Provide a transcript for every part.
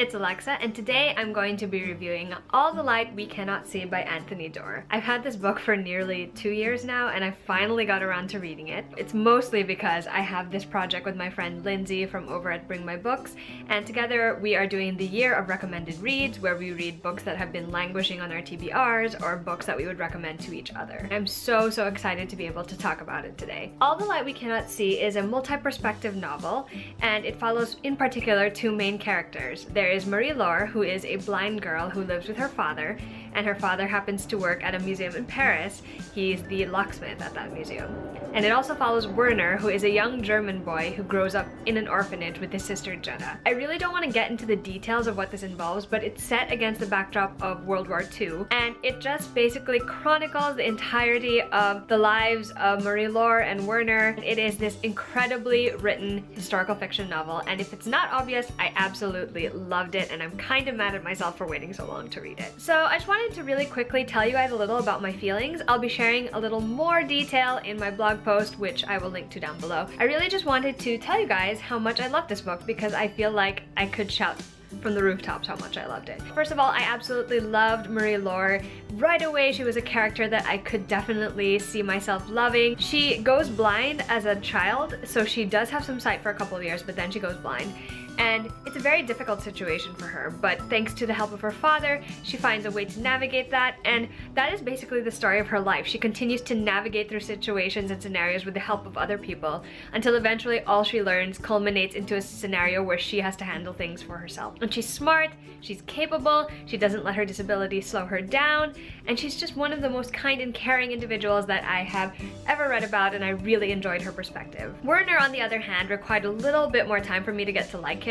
it's Alexa, and today I'm going to be reviewing All the Light We Cannot See by Anthony Doerr. I've had this book for nearly 2 years now, and I finally got around to reading it. It's mostly because I have this project with my friend Lindsay from over at Bring My Books, and together we are doing the Year of Recommended Reads, where we read books that have been languishing on our TBRs or books that we would recommend to each other. I'm so excited to be able to talk about it today. All the Light We Cannot See is a multi-perspective novel, and it follows in particular two main characters. There is Marie-Laure, who is a blind girl who lives with her father, and her father happens to work at a museum in Paris. He's the locksmith at that museum. And it also follows Werner, who is a young German boy who grows up in an orphanage with his sister Jenna. I really don't want to get into the details of what this involves, but it's set against the backdrop of World War II, and it just basically chronicles the entirety of the lives of Marie-Laure and Werner. It is this incredibly written historical fiction novel, and if it's not obvious, I absolutely loved it, and I'm kind of mad at myself for waiting so long to read it. So I just wanted to really quickly tell you guys a little about my feelings. I'll be sharing a little more detail in my blog post, which I will link to down below. I really just wanted to tell you guys how much I love this book because I feel like I could shout from the rooftops how much I loved it. First of all, I absolutely loved Marie-Laure. Right away, she was a character that I could definitely see myself loving. She goes blind as a child, so she does have some sight for a couple of years, but then she goes blind. And it's a very difficult situation for her, but thanks to the help of her father, she finds a way to navigate that, and that is basically the story of her life. She continues to navigate through situations and scenarios with the help of other people, until eventually all she learns culminates into a scenario where she has to handle things for herself. And she's smart, she's capable, she doesn't let her disability slow her down, and she's just one of the most kind and caring individuals that I have ever read about, and I really enjoyed her perspective. Werner, on the other hand, required a little bit more time for me to get to like him.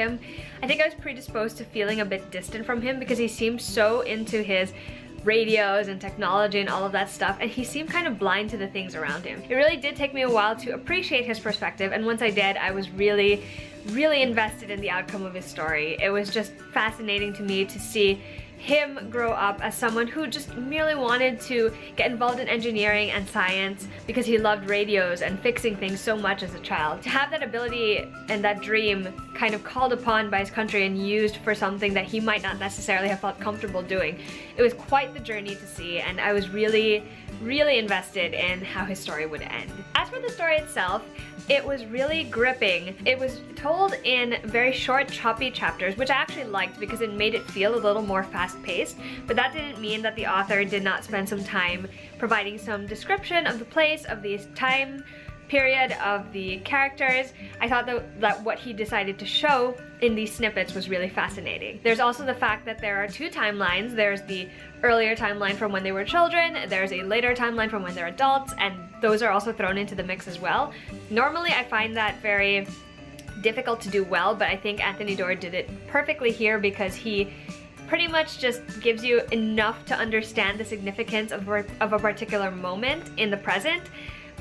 I think I was predisposed to feeling a bit distant from him because he seemed so into his radios and technology and all of that stuff, and he seemed kind of blind to the things around him. It really did take me a while to appreciate his perspective, and once I did, I was really invested in the outcome of his story. It was just fascinating to me to see him grow up as someone who just merely wanted to get involved in engineering and science because he loved radios and fixing things so much as a child. To have that ability and that dream kind of called upon by his country and used for something that he might not necessarily have felt comfortable doing, it was quite the journey to see, and I was really invested in how his story would end. As for the story itself, it was really gripping. It was told in very short, choppy chapters, which I actually liked because it made it feel a little more fast-paced, but that didn't mean that the author did not spend some time providing some description of the place, of the time period, of the characters. I thought that what he decided to show in these snippets was really fascinating. There's also the fact that there are two timelines. There's the earlier timeline from when they were children, there's a later timeline from when they're adults, and those are also thrown into the mix as well. Normally I find that very difficult to do well, but I think Anthony Doerr did it perfectly here because he pretty much just gives you enough to understand the significance of a particular moment in the present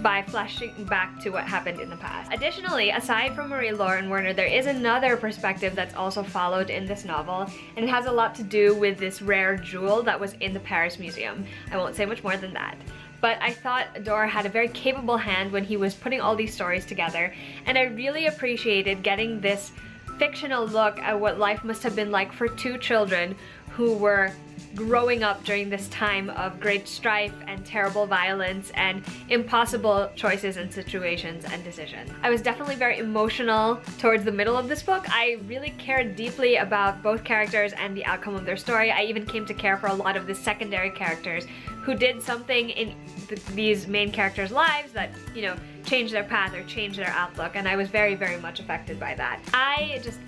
by flashing back to what happened in the past. Additionally, aside from Marie-Laure and Werner, there is another perspective that's also followed in this novel, and it has a lot to do with this rare jewel that was in the Paris Museum. I won't say much more than that. But I thought Doerr had a very capable hand when he was putting all these stories together, and I really appreciated getting this fictional look at what life must have been like for two children who were growing up during this time of great strife and terrible violence and impossible choices and situations and decisions. I was definitely very emotional towards the middle of this book. I really cared deeply about both characters and the outcome of their story. I even came to care for a lot of the secondary characters who did something in these main characters' lives that, you know, changed their path or changed their outlook, and I was very much affected by that. I just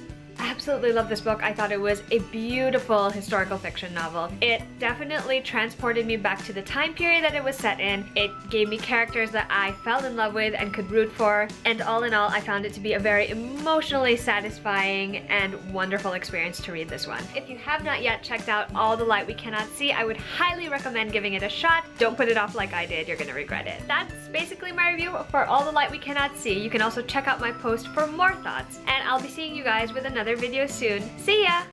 absolutely love this book. I thought it was a beautiful historical fiction novel. It definitely transported me back to the time period that it was set in. It gave me characters that I fell in love with and could root for, and all in all, I found it to be a very emotionally satisfying and wonderful experience to read this one. If you have not yet checked out All the Light We Cannot See, I would highly recommend giving it a shot. Don't put it off like I did, you're gonna regret it. That's basically my review for All the Light We Cannot See. You can also check out my post for more thoughts, and I'll be seeing you guys with another video soon. See ya!